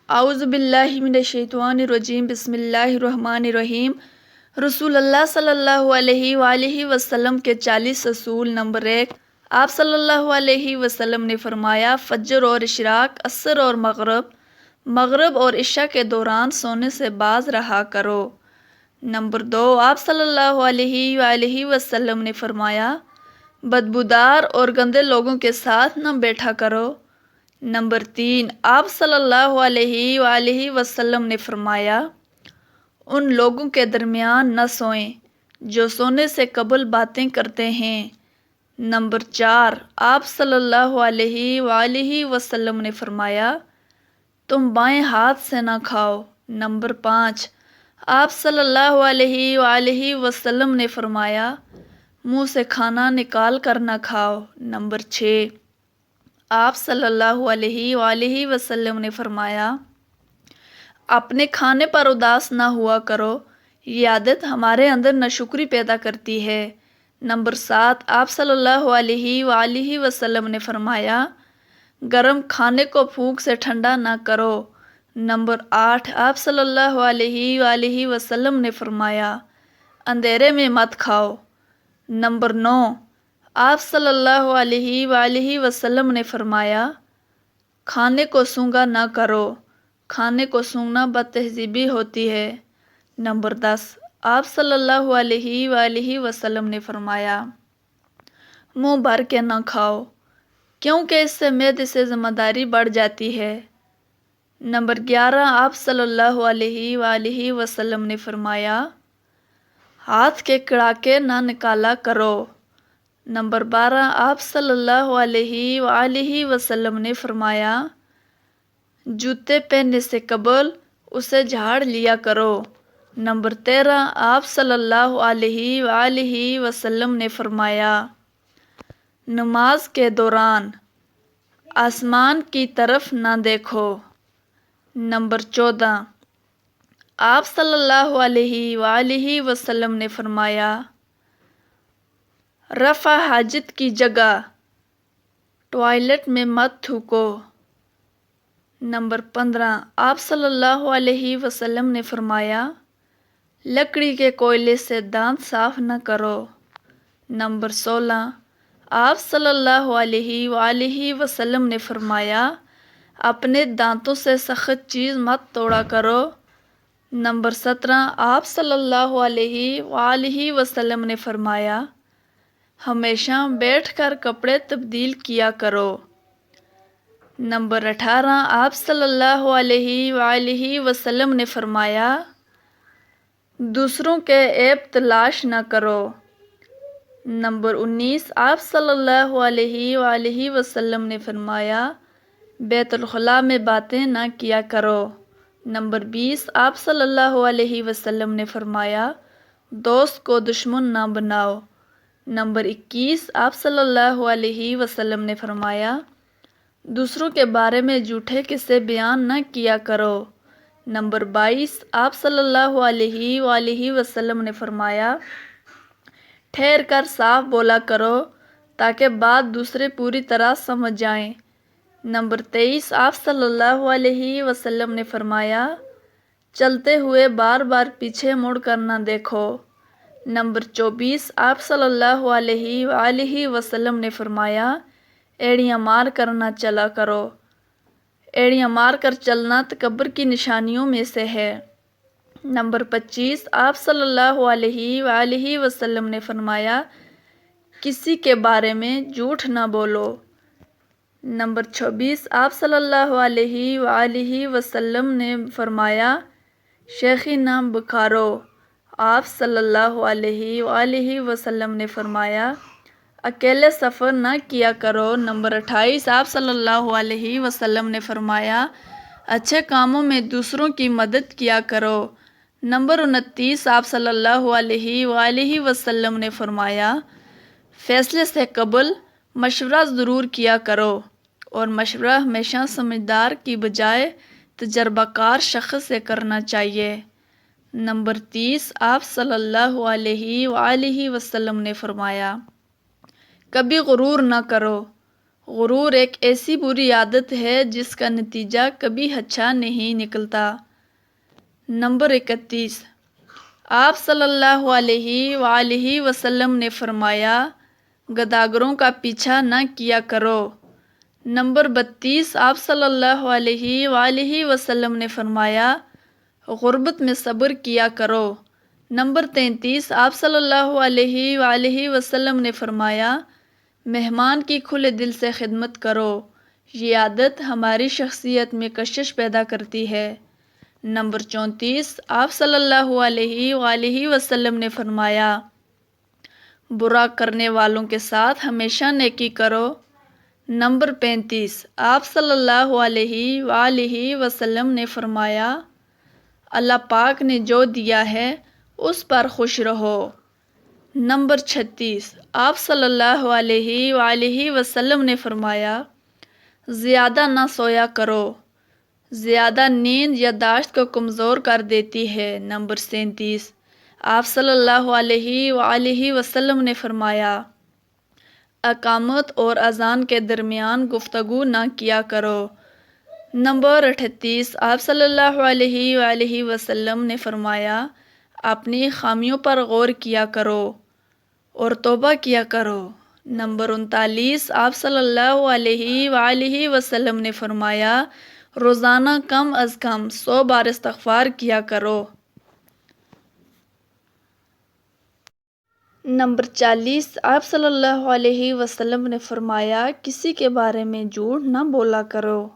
اعوذ باللہ من الشیطان الرجیم، بسم اللہ الرحمن الرحیم۔ رسول اللہ صلی اللہ علیہ وآلہ وسلم کے 40 اصول۔ نمبر 1، آپ صلی اللہ علیہ وسلم نے فرمایا، فجر اور اشراق، عصر اور مغرب اور عشاء کے دوران سونے سے باز رہا کرو۔ نمبر 2، آپ صلی اللہ علیہ وآلہ وسلم نے فرمایا، بدبودار اور گندے لوگوں کے ساتھ نہ بیٹھا کرو۔ نمبر 3، آپ صلی اللہ علیہ وآلہ وسلم نے فرمایا، ان لوگوں کے درمیان نہ سوئیں جو سونے سے قبل باتیں کرتے ہیں۔ نمبر 4، آپ صلی اللہ علیہ وآلہ وسلم نے فرمایا، تم بائیں ہاتھ سے نہ کھاؤ۔ نمبر 5، آپ صلی اللہ علیہ وآلہ وسلم نے فرمایا، منہ سے کھانا نکال کر نہ کھاؤ۔ نمبر 6، آپ صلی اللہ علیہ وآلہ وسلم نے فرمایا، اپنے کھانے پر اداس نہ ہوا کرو، یہ عادت ہمارے اندر ناشکری پیدا کرتی ہے۔ نمبر 7، آپ صلی اللہ علیہ وآلہ وسلم نے فرمایا، گرم کھانے کو پھونک سے ٹھنڈا نہ کرو۔ نمبر 8، آپ صلی اللہ علیہ وآلہ وسلم نے فرمایا، اندھیرے میں مت کھاؤ۔ نمبر 9، آپ صلی اللہ علیہ وآلہ وسلم نے فرمایا، کھانے کو سونگھا نہ کرو، کھانے کو سونگھنا بد تہذیبی ہوتی ہے۔ نمبر 10، آپ صلی اللہ علیہ وآلہ وسلم نے فرمایا، منہ بھر کے نہ کھاؤ، کیونکہ اس سے معدے سے ذمہ داری بڑھ جاتی ہے۔ نمبر 11، آپ صلی اللہ علیہ وآلہ وسلم نے فرمایا، ہاتھ کے کڑاکے نہ نکالا کرو۔ نمبر 12، آپ صلی اللہ علیہ وآلہ وسلم نے فرمایا، جوتے پہننے سے قبل اسے جھاڑ لیا کرو۔ نمبر 13، آپ صلی اللہ علیہ وآلہ وسلم نے فرمایا، نماز کے دوران آسمان کی طرف نہ دیکھو۔ نمبر 14، آپ صلی اللہ علیہ وآلہ وسلم نے فرمایا، رفع حاجت کی جگہ ٹوائلٹ میں مت تھوکو۔ نمبر 15، آپ صلی اللہ علیہ وسلم نے فرمایا، لکڑی کے کوئلے سے دانت صاف نہ کرو۔ نمبر 16، آپ صلی اللہ علیہ وآلہ وسلم نے فرمایا، اپنے دانتوں سے سخت چیز مت توڑا کرو۔ نمبر 17، آپ صلی اللہ علیہ وآلہ وسلم نے فرمایا، ہمیشہ بیٹھ کر کپڑے تبدیل کیا کرو۔ نمبر 18، آپ صلی اللہ علیہ وآلہ وسلم نے فرمایا، دوسروں کے عیب تلاش نہ کرو۔ نمبر 19، آپ صلی اللہ علیہ وآلہ وسلم نے فرمایا، بیت الخلاء میں باتیں نہ کیا کرو۔ نمبر 20، آپ صلی اللہ علیہ وسلم نے فرمایا، دوست کو دشمن نہ بناؤ۔ نمبر 21، آپ صلی اللہ علیہ وسلم نے فرمایا، دوسروں کے بارے میں جھوٹے قصے بیان نہ کیا کرو۔ نمبر 22، آپ صلی اللہ علیہ وآلہ وسلم نے فرمایا، ٹھہر کر صاف بولا کرو تاکہ بات دوسرے پوری طرح سمجھ جائیں۔ نمبر 23، آپ صلی اللہ علیہ وسلم نے فرمایا، چلتے ہوئے بار بار پیچھے مڑ کر نہ دیکھو۔ نمبر 24، آپ صلی اللہ علیہ وآلہ وسلم نے فرمایا، ایڑیاں مار کر نہ چلا کرو۔ ایڑیاں مار کر چلنا تکبر کی نشانیوں میں سے ہے۔ نمبر 25، آپ صلی اللہ علیہ وآلہ وسلم نے فرمایا، کسی کے بارے میں جھوٹ نہ بولو۔ نمبر 26، آپ صلی اللہ علیہ وآلہ وسلم نے فرمایا، شیخی نہ بکھارو۔ آپ صلی اللہ علیہ وآلہ وسلم نے فرمایا، اکیلے سفر نہ کیا کرو۔ نمبر 28، آپ صلی اللہ علیہ وسلم نے فرمایا، اچھے کاموں میں دوسروں کی مدد کیا کرو۔ نمبر 29، آپ صلی اللہ علیہ وآلہ وسلم نے فرمایا، فیصلے سے قبل مشورہ ضرور کیا کرو، اور مشورہ ہمیشہ سمجھدار کی بجائے تجربہ کار شخص سے کرنا چاہیے۔ نمبر 30، آپ صلی اللہ علیہ وآلہ وسلم نے فرمایا، کبھی غرور نہ کرو، غرور ایک ایسی بری عادت ہے جس کا نتیجہ کبھی اچھا نہیں نکلتا۔ نمبر 31، آپ صلی اللہ علیہ وآلہ وسلم نے فرمایا، گداگروں کا پیچھا نہ کیا کرو۔ نمبر 32، آپ صلی اللہ علیہ وآلہ وسلم نے فرمایا، غربت میں صبر کیا کرو۔ نمبر 33، آپ صلی اللہ علیہ وآلہ وسلم نے فرمایا، مہمان کی کھلے دل سے خدمت کرو۔ یہ عادت ہماری شخصیت میں کشش پیدا کرتی ہے۔ نمبر 34، آپ صلی اللہ علیہ وآلہ وسلم نے فرمایا، برا کرنے والوں کے ساتھ ہمیشہ نیکی کرو۔ نمبر 35، آپ صلی اللہ علیہ وآلہ وسلم نے فرمایا، اللہ پاک نے جو دیا ہے اس پر خوش رہو۔ نمبر 36، آپ صلی اللہ علیہ وآلہ وسلم نے فرمایا، زیادہ نہ سویا کرو، زیادہ نیند یادداشت کو کمزور کر دیتی ہے۔ نمبر 37، آپ صلی اللہ علیہ وآلہ وسلم نے فرمایا، اقامت اور اذان کے درمیان گفتگو نہ کیا کرو۔ نمبر 38، آپ صلی اللہ علیہ وآلہ وسلم نے فرمایا، اپنی خامیوں پر غور کیا کرو اور توبہ کیا کرو۔ نمبر 39، آپ صلی اللہ علیہ وآلہ وسلم نے فرمایا، روزانہ کم از کم 100 بار استغفار کیا کرو۔ نمبر 40، آپ صلی اللہ علیہ وسلم نے فرمایا، کسی کے بارے میں جھوٹ نہ بولا کرو۔